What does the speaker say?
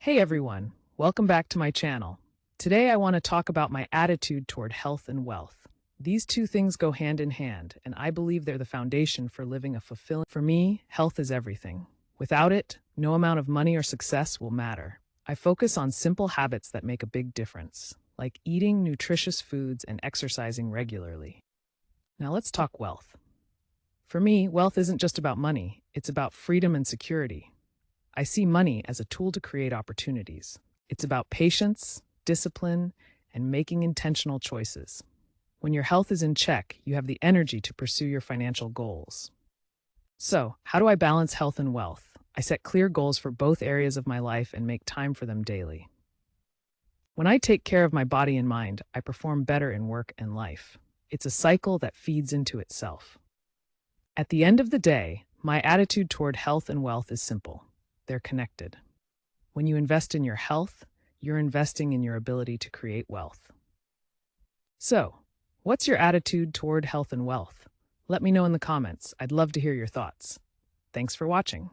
Hey everyone, welcome back to my channel. Today I want to talk about my attitude toward health and wealth. These two things go hand in hand, and I believe they're the foundation for living a fulfilling. For me, health is everything. Without it, no amount of money or success will matter. I focus on simple habits that make a big difference, like eating nutritious foods and exercising regularly. Now let's talk wealth. For me, wealth isn't just about money, it's about freedom and security. I see money as a tool to create opportunities. It's about patience, discipline, and making intentional choices. When your health is in check, you have the energy to pursue your financial goals. So, how do I balance health and wealth? I set clear goals for both areas of my life and make time for them daily. When I take care of my body and mind, I perform better in work and life. It's a cycle that feeds into itself. At the end of the day, my attitude toward health and wealth is simple. They're connected. When you invest in your health, you're investing in your ability to create wealth. So, what's your attitude toward health and wealth? Let me know in the comments. I'd love to hear your thoughts. Thanks for watching.